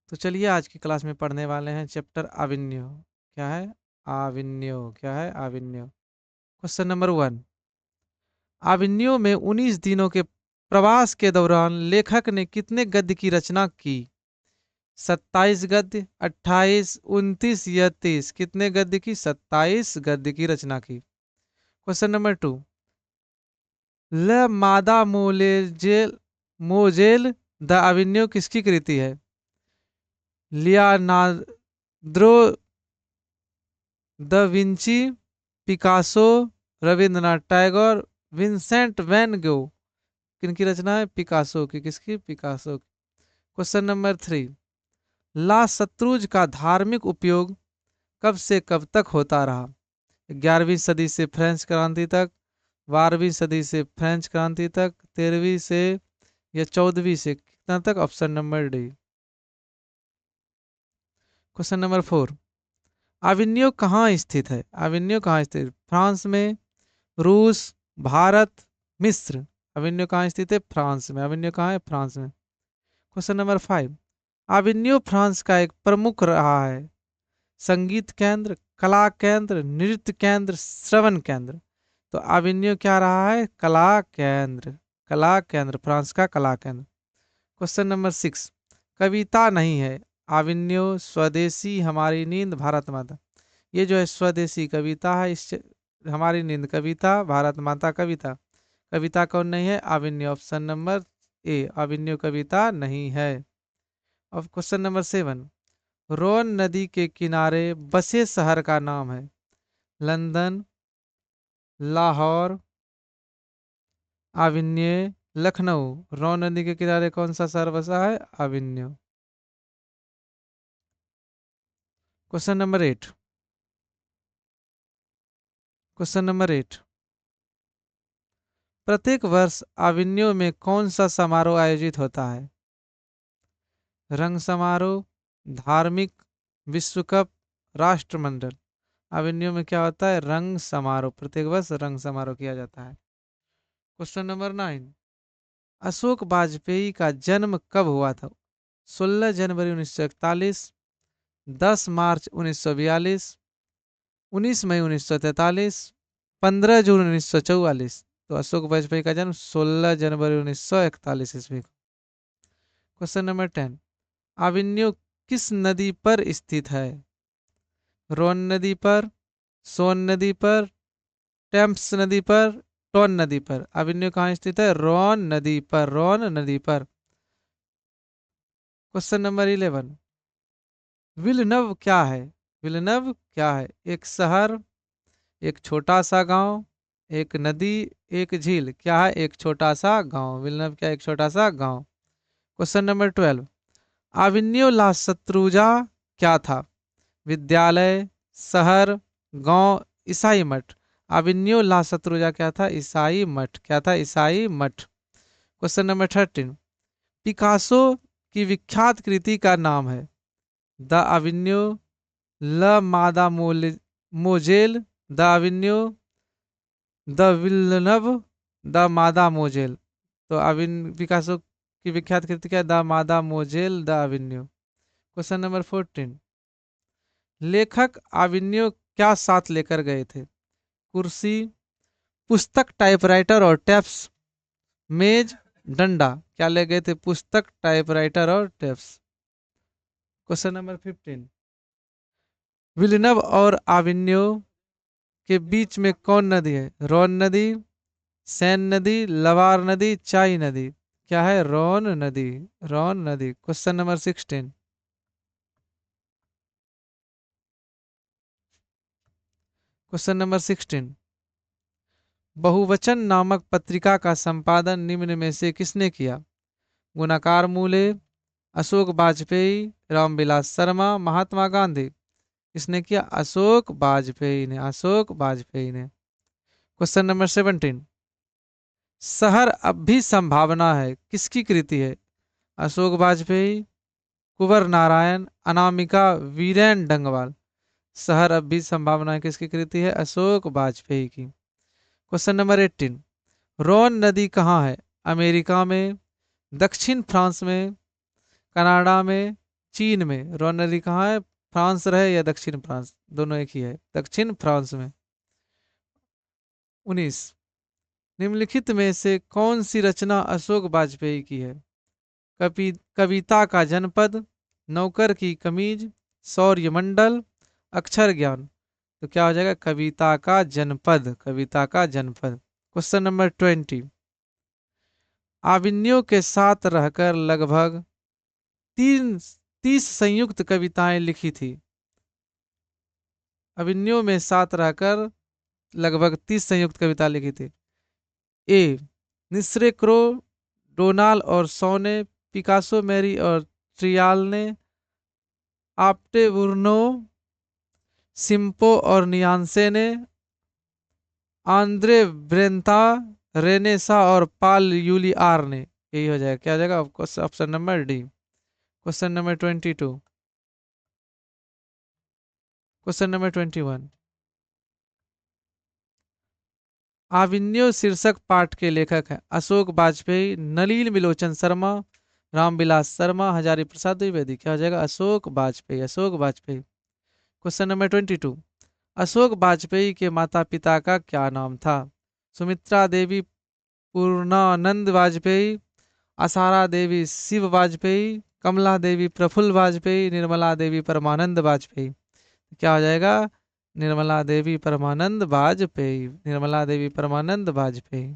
तो चलिए आज की क्लास में पढ़ने वाले हैं चैप्टर आविन्यो। क्या है? आविन्यो। क्या है? आविन्यो। Question number 1। आविन्यो में 19 दिनों के प्रवास के दौरान लेखक ने कितने गद्य की रचना की? 27 गद्य, 28, 29 या 30? कितने गद्य की? 27 गद्य की रचना की। Question number 2। ल मादा मोलेजेल मोजेल द आविन्यो किसकी कृति है? Leonardo da Vinci, Picasso, Rabindranath Tagore, Vincent van Gogh? किनकी रचना है? पिकासो की। किसकी? पिकासो की। Question number 3। ला शत्रुज का धार्मिक उपयोग कब से कब तक होता रहा? 11वीं सदी से फ्रेंच क्रांति तक, 12वीं सदी से फ्रेंच क्रांति तक, 13वीं से या 14वीं से? कितना तक? Option number D. Question number 4। आविन्यो कहाँ स्थित है? आविन्यो कहाँ स्थित? फ्रांस में, रूस, भारत, मिस्र? अविन्यो कहाँ स्थित है? फ्रांस में। अविन्यो कहाँ है? फ्रांस में। Question number 5। अविन्यो फ्रांस का एक प्रमुख रहा है। संगीत केंद्र, कला केंद्र, नृत्य केंद्र, श्रवण केंद्र? तो अविन्यो क्या रहा है? कला केंद्र। कला केंद्र, फ्रांस का कला केंद्र। Question number 6। कविता नहीं है अविन्यो, स्वदेशी, हमारी नींद, भारत माता? ये जो है स्वदेशी कविता है, इस हमारी नींद कविता, भारत माता कविता। कविता कौन नहीं है? Avignon. Option number A, Avignon कविता नहीं है। अब क्वेश्चन नंबर 7। रोन नदी के किनारे बसे शहर का नाम है? London, Lahore, Avignon, Lucknow? Rhone नदी के किनारे कौन सा शहर बसा है? Avignon. Question number 8। Question number 8। प्रत्येक वर्ष अविन्यो में कौन सा समारोह आयोजित होता है? रंग समारोह, धार्मिक, विश्व कप, राष्ट्रमंडल? अविन्यो में क्या होता है? रंग समारोह। प्रत्येक वर्ष रंग समारोह किया जाता है। Question number 9। अशोक वाजपेयी का जन्म कब हुआ था? 16 जनवरी 1941, 10 मार्च 1942, 19 मई 1943, 15 जून 1944? तो अशोक वाजपेयी का जन्म 16 जनवरी 1941 ईस्वी को। Question number 10। अविन्यो किस नदी पर स्थित है? रोन नदी पर, सोन नदी पर, टेम्स नदी पर, टोन नदी पर? अविन्यो कहाँ स्थित है? रोन नदी पर। रोन नदी पर। Question number 11। विलनव क्या है? विलनव क्या है? एक शहर, एक छोटा सा गांव, एक नदी, एक झील? क्या है? एक छोटा सा गांव। विलनव क्या? एक छोटा सा गांव। Question number 12। अविन्यो ला शत्रुजा क्या था? विद्यालय, शहर, गांव, ईसाई मठ? अविन्यो ला शत्रुजा क्या था? ईसाई मठ। क्या था? ईसाई मठ। Question number 13। पिकासो की विख्यात कृति का नाम है? द अविन्यो, ल मादा मोजेल, द अविन्यो, द विल्नव, द मादा मोजेल? तो अविन पिकासो की विख्यात कृति क्या है? द मादा मोजेल, द अविन्यो। Question number 14। लेखक अविन्यो क्या साथ लेकर गए थे? कुर्सी, पुस्तक, टाइपराइटर और टेप्स, मेज, डंडा? क्या ले गए थे? पुस्तक, टाइपराइटर और टेप्स। Question number 15। विलिनव और आविन्यो के बीच में कौन नदी है? रोन नदी, सैन नदी, लवार नदी, चाई नदी? क्या है? रोन नदी। रोन नदी। Question number 16। Question number 16। बहुवचन नामक पत्रिका का संपादन निम्न में से किसने किया? गुणाकार मूले, अशोक वाजपेयी, रामविलास शर्मा, महात्मा गांधी? किसने किया? अशोक वाजपेयी ने। अशोक वाजपेयी ने। Question number 17। शहर अब भी संभावना है किसकी कृति है? अशोक वाजपेयी, कुंवर नारायण, अनामिका, वीरेन डंगवाल? शहर अब भी संभावना है किसकी कृति है? अशोक वाजपेयी की। Question number 18। रोन नदी कहाँ है? अमेरिका में, दक्षिण फ्रांस में, कनाडा में, चीन में। रॉनरी कहाँ है? फ्रांस रहे या दक्षिण फ्रांस, दोनों एक ही है, दक्षिण फ्रांस में। 19, निम्नलिखित में से कौन सी रचना अशोक वाजपेयी की है? कविता का जनपद, नौकर की कमीज, शौर्य मंडल, अक्षर ज्ञान। तो क्या हो जाएगा? कविता का जनपद, कविता का जनपद। क्वेश्चन नंबर 20, आविन्यों के साथ रहकर लगभग तीन 30 संयुक्त कविताएं लिखी थी। अविन्यों में साथ रहकर लगभग 30 संयुक्त कविता लिखी थी। ए निस्रे क्रो, डोनाल और सौ ने, पिकासो, मैरी और ट्रियाल ने, आप्टे बुर्नो, सिम्पो और नियांसे ने, आंद्रे ब्रेंता, रेनेसा और पाल यूलियार ने। यही हो जाएगा। क्या हो जाएगा? Option number D. Question number 22, question number 21, आविन्यो शीर्षक पाठ के लेखक हैं अशोक वाजपेयी, नलिनी बिलोचन शर्मा, रामविलास शर्मा, हजारी प्रसाद द्विवेदी। क्या हो जाएगा? अशोक वाजपेयी, अशोक वाजपेयी। क्वेश्चन नंबर 22, अशोक वाजपेयी के माता पिता का क्या नाम था? सुमित्रा देवी पूर्णानंद वाजपेयी, आसारा देवी शिव वाजपेयी, कमला देवी प्रफुल्ल वाजपेयी, निर्मला देवी परमानंद वाजपेयी। क्या हो जाएगा? निर्मला देवी परमानंद वाजपेयी, निर्मला देवी परमानंद वाजपेयी।